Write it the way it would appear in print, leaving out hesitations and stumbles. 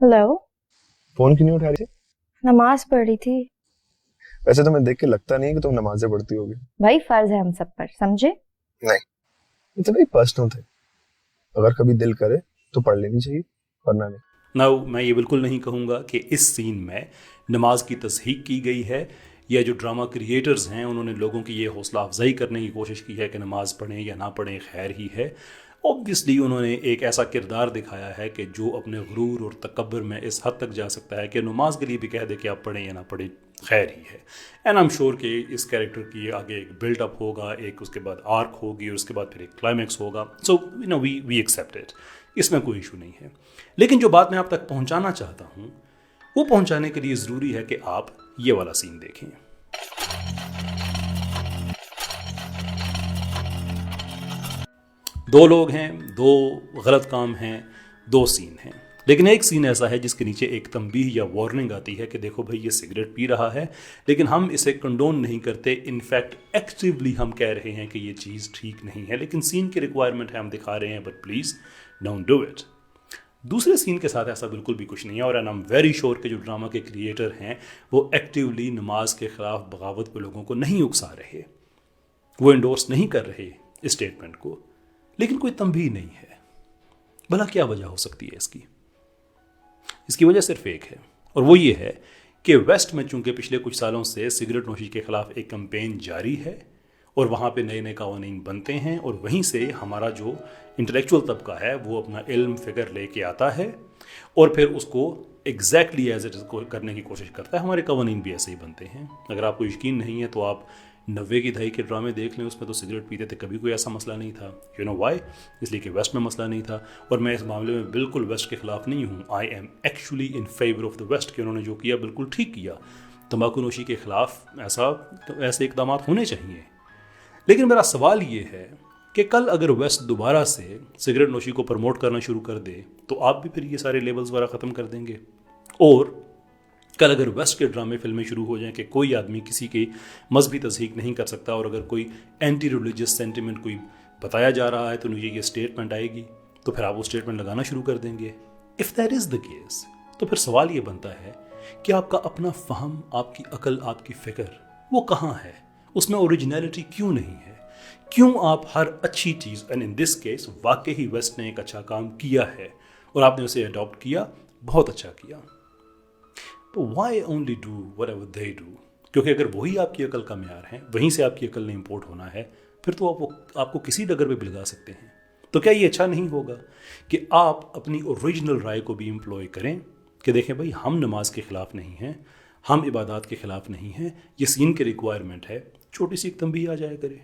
Hello. Phone क्यों नहीं उठा रही थी? नमाज पढ़ रही थी। वैसे तो मैं देख के लगता नहीं है कि तुम नमाजें पढ़ती होगी। भाई फर्ज है हम सब पर, समझे? नहीं, ये तो भाई पर्सनल थे। अगर कभी दिल करे तो पढ़ लेनी चाहिए, वरना नहीं। नाउ मैं ये बिल्कुल नहीं कहूँगा कि इस सीन में नमाज की तस्हीक की गई है या जो ड्रामा क्रिएटर्स हैं उन्होंने लोगों की ये हौसला अफजाई करने की कोशिश की है कि नमाज पढ़ें या ना पढ़ें खैर ही है। ऑब्वियसली उन्होंने एक ऐसा किरदार दिखाया है कि जो अपने गुरूर और तकब्बर में इस हद तक जा सकता है कि नमाज के लिए भी कह दे कि आप पढ़ें या ना पढ़ें खैर ही है। एंड आई एम श्योर कि इस कैरेक्टर की आगे एक बिल्डअप होगा, एक उसके बाद आर्क होगी और उसके बाद फिर एक क्लाइमैक्स होगा। So you know we accept it, इसमें कोई इशू नहीं है। लेकिन जो बात मैं आप तक पहुंचाना चाहता हूं वो पहुंचाने के लिए ज़रूरी है कि आप ये वाला सीन देखें। दो लोग हैं, दो गलत काम हैं, दो सीन हैं, लेकिन एक सीन ऐसा है जिसके नीचे एक तंबीह या वार्निंग आती है कि देखो भाई ये सिगरेट पी रहा है, लेकिन हम इसे कंडोन नहीं करते। इनफैक्ट एक्टिवली हम कह रहे हैं कि ये चीज़ ठीक नहीं है, लेकिन सीन की रिक्वायरमेंट है, हम दिखा रहे हैं, but please don't do it. दूसरे सीन के साथ ऐसा बिल्कुल भी कुछ नहीं है और आई एम वेरी श्योर कि जो ड्रामा के क्रिएटर हैं वो एक्टिवली नमाज के खिलाफ बगावत पे लोगों को नहीं उकसा रहे, वो इंडोर्स नहीं कर रहे इस स्टेटमेंट को, लेकिन कोई तंबीह नहीं है। भला क्या वजह हो सकती है इसकी? इसकी वजह सिर्फ एक है और वो ये है कि वेस्ट में चूंकि पिछले कुछ सालों से सिगरेट नोशी के खिलाफ एक कैंपेन जारी है और वहाँ पे नए नए कानून बनते हैं और वहीं से हमारा जो इंटेलेक्चुअल तबका है वो अपना इल्म फिगर लेके आता है और फिर उसको एग्जैक्टली एज इट इज करने की कोशिश करता है। हमारे कानून भी ऐसे ही बनते हैं। अगर आपको यकीन नहीं है तो आप 90 की दहाई के ड्रामे देख लें, उसमें तो सिगरेट पीते थे, कभी कोई ऐसा मसला नहीं था। You know why? इसलिए कि वेस्ट में मसला नहीं था। और मैं इस मामले में बिल्कुल वेस्ट के खिलाफ नहीं हूँ। I am actually in favour of the west कि उन्होंने जो किया बिल्कुल ठीक किया। तंबाकू नोशी के खिलाफ ऐसे इकदाम होने चाहिए। लेकिन मेरा सवाल ये है कि कल अगर वेस्ट दोबारा से सिगरेट नोशी को प्रमोट करना शुरू कर दे तो आप भी फिर ये सारे लेबल्स वगैरह ख़त्म कर देंगे। और कल अगर वेस्ट के ड्रामे फिल्में शुरू हो जाएं कि कोई आदमी किसी की मजहबी तस्दीक नहीं कर सकता और अगर कोई एंटी रिलीजियस सेंटिमेंट कोई बताया जा रहा है तो ये स्टेटमेंट आएगी, तो फिर आप वो स्टेटमेंट लगाना शुरू कर देंगे। If that is the case तो फिर सवाल ये बनता है कि आपका अपना फहम, आपकी अकल, आपकी फ़िक्र वो कहाँ है? उसमें ओरिजिनलिटी क्यों नहीं है? क्यों आप हर अच्छी चीज़, एंड इन दिस केस वाकई ही वेस्ट ने एक अच्छा काम किया है और आपने उसे अडॉप्ट किया, बहुत अच्छा किया, तो why only do whatever they do? क्योंकि अगर वही आपकी अकल का म्यार है, वहीं से आपकी अकल ने इम्पोर्ट होना है, फिर तो आपको किसी डगर पे भी लगा सकते हैं। तो क्या ये अच्छा नहीं होगा कि आप अपनी ओरिजिनल राय को भी एम्प्लॉय करें कि देखें भाई हम नमाज के ख़िलाफ़ नहीं हैं, हम इबादत के ख़िलाफ़ नहीं हैं, ये सीन की रिक्वायरमेंट है, छोटी सी एक तंबीह आ जाया करे।